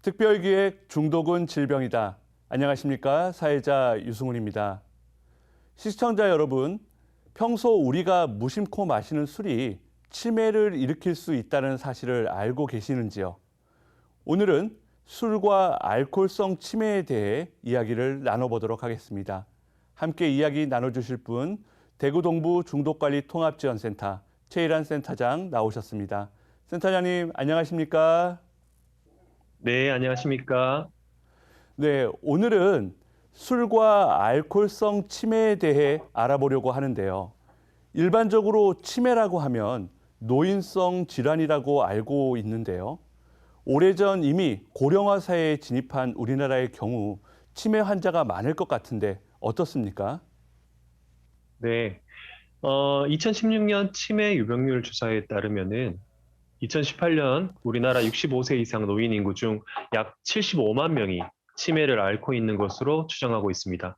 특별기획 중독은 질병이다. 안녕하십니까? 사회자 유승훈입니다. 시청자 여러분, 평소 우리가 무심코 마시는 술이 치매를 일으킬 수 있다는 사실을 알고 계시는지요? 오늘은 술과 알코올성 치매에 대해 이야기를 나눠보도록 하겠습니다. 함께 이야기 나눠주실 분, 대구 동부 중독관리통합지원센터 최일환 센터장 나오셨습니다. 센터장님, 안녕하십니까? 네, 안녕하십니까? 네, 오늘은 술과 알코올성 치매에 대해 알아보려고 하는데요. 일반적으로 치매라고 하면 노인성 질환이라고 알고 있는데요. 오래전 이미 고령화 사회에 진입한 우리나라의 경우 치매 환자가 많을 것 같은데 어떻습니까? 네, 2016년 치매 유병률 조사에 따르면은 2018년 우리나라 65세 이상 노인 인구 중 약 75만 명이 치매를 앓고 있는 것으로 추정하고 있습니다.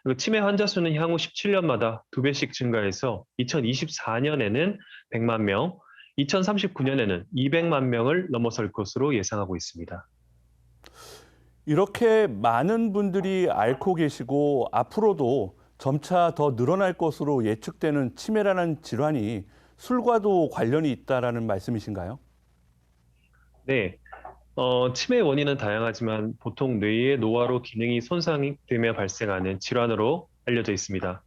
그리고 치매 환자 수는 향후 17년마다 2배씩 증가해서 2024년에는 100만 명, 2039년에는 200만 명을 넘어설 것으로 예상하고 있습니다. 이렇게 많은 분들이 앓고 계시고 앞으로도 점차 더 늘어날 것으로 예측되는 치매라는 질환이 술과도 관련이 있다라는 말씀이신가요? 네, 치매 원인은 다양하지만 보통 뇌의 노화로 기능이 손상이 되며 발생하는 질환으로 알려져 있습니다.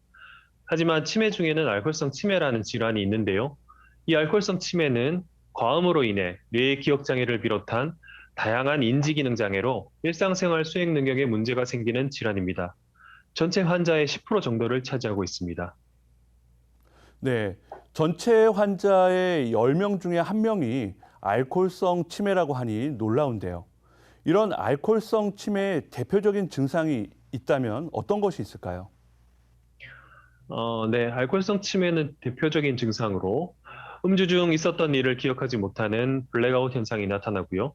하지만 치매 중에는 알코올성 치매라는 질환이 있는데요. 이 알코올성 치매는 과음으로 인해 뇌의 기억 장애를 비롯한 다양한 인지 기능 장애로 일상생활 수행 능력에 문제가 생기는 질환입니다. 전체 환자의 10% 정도를 차지하고 있습니다. 네, 전체 환자의 10명 중에 1명이 알코올성 치매라고 하니 놀라운데요. 이런 알코올성 치매의 대표적인 증상이 있다면 어떤 것이 있을까요? 네, 알코올성 치매는 대표적인 증상으로 음주 중 있었던 일을 기억하지 못하는 블랙아웃 현상이 나타나고요.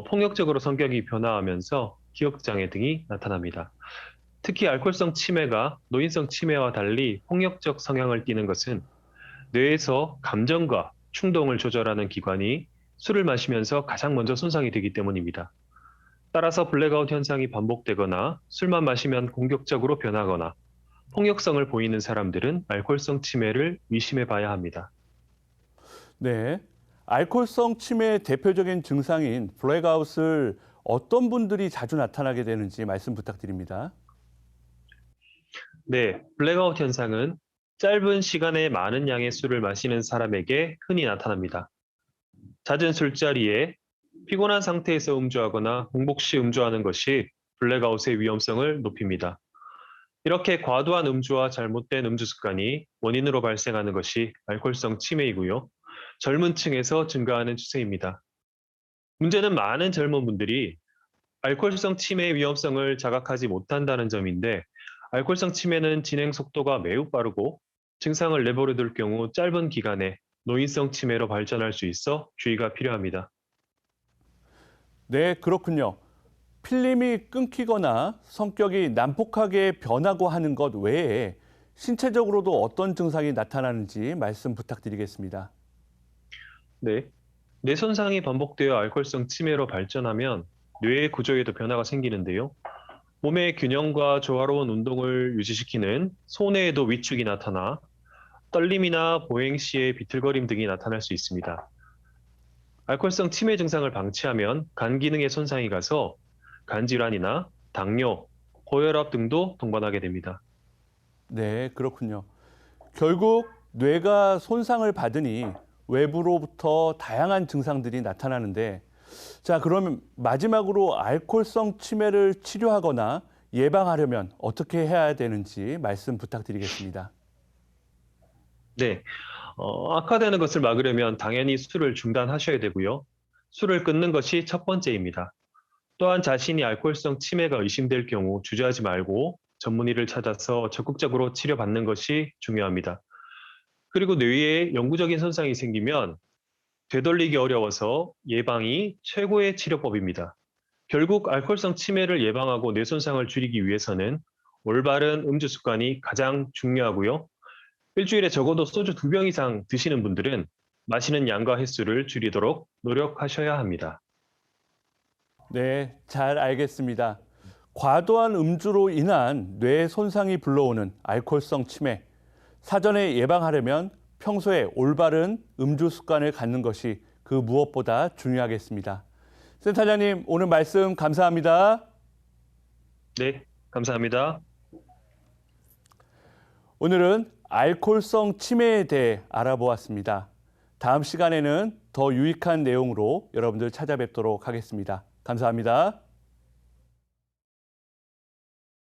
폭력적으로 성격이 변화하면서 기억장애 등이 나타납니다. 특히 알코올성 치매가 노인성 치매와 달리 폭력적 성향을 띠는 것은 뇌에서 감정과 충동을 조절하는 기관이 술을 마시면서 가장 먼저 손상이 되기 때문입니다. 따라서 블랙아웃 현상이 반복되거나 술만 마시면 공격적으로 변하거나 폭력성을 보이는 사람들은 알코올성 치매를 의심해 봐야 합니다. 네, 알코올성 치매의 대표적인 증상인 블랙아웃을 어떤 분들이 자주 나타나게 되는지 말씀 부탁드립니다. 네, 블랙아웃 현상은 짧은 시간에 많은 양의 술을 마시는 사람에게 흔히 나타납니다. 잦은 술자리에 피곤한 상태에서 음주하거나 공복 시 음주하는 것이 블랙아웃의 위험성을 높입니다. 이렇게 과도한 음주와 잘못된 음주 습관이 원인으로 발생하는 것이 알코올성 치매이고요. 젊은 층에서 증가하는 추세입니다. 문제는 많은 젊은 분들이 알코올성 치매의 위험성을 자각하지 못한다는 점인데, 알코올성 치매는 진행 속도가 매우 빠르고 증상을 내버려 둘 경우 짧은 기간에 노인성 치매로 발전할 수 있어 주의가 필요합니다. 네, 그렇군요. 필름이 끊기거나 성격이 난폭하게 변하고 하는 것 외에 신체적으로도 어떤 증상이 나타나는지 말씀 부탁드리겠습니다. 네. 뇌 손상이 반복되어 알코올성 치매로 발전하면 뇌의 구조에도 변화가 생기는데요. 몸의 균형과 조화로운 운동을 유지시키는 소뇌에도 위축이 나타나 떨림이나 보행 시의 비틀거림 등이 나타날 수 있습니다. 알코올성 치매 증상을 방치하면 간 기능에 손상이 가서 간 질환이나 당뇨, 고혈압 등도 동반하게 됩니다. 네, 그렇군요. 결국 뇌가 손상을 받으니 외부로부터 다양한 증상들이 나타나는데, 자, 그러면 마지막으로 알코올성 치매를 치료하거나 예방하려면 어떻게 해야 되는지 말씀 부탁드리겠습니다. 네, 악화되는 것을 막으려면 당연히 술을 중단하셔야 되고요. 술을 끊는 것이 첫 번째입니다. 또한 자신이 알코올성 치매가 의심될 경우 주저하지 말고 전문의를 찾아서 적극적으로 치료받는 것이 중요합니다. 그리고 뇌에 영구적인 손상이 생기면 되돌리기 어려워서 예방이 최고의 치료법입니다. 결국 알코올성 치매를 예방하고 뇌 손상을 줄이기 위해서는 올바른 음주 습관이 가장 중요하고요. 일주일에 적어도 소주 2병 이상 드시는 분들은 마시는 양과 횟수를 줄이도록 노력하셔야 합니다. 네, 잘 알겠습니다. 과도한 음주로 인한 뇌 손상이 불러오는 알코올성 치매. 사전에 예방하려면 평소에 올바른 음주 습관을 갖는 것이 그 무엇보다 중요하겠습니다. 센터장님, 오늘 말씀 감사합니다. 네, 감사합니다. 오늘은 알코올성 치매에 대해 알아보았습니다. 다음 시간에는 더 유익한 내용으로 여러분들 찾아뵙도록 하겠습니다. 감사합니다.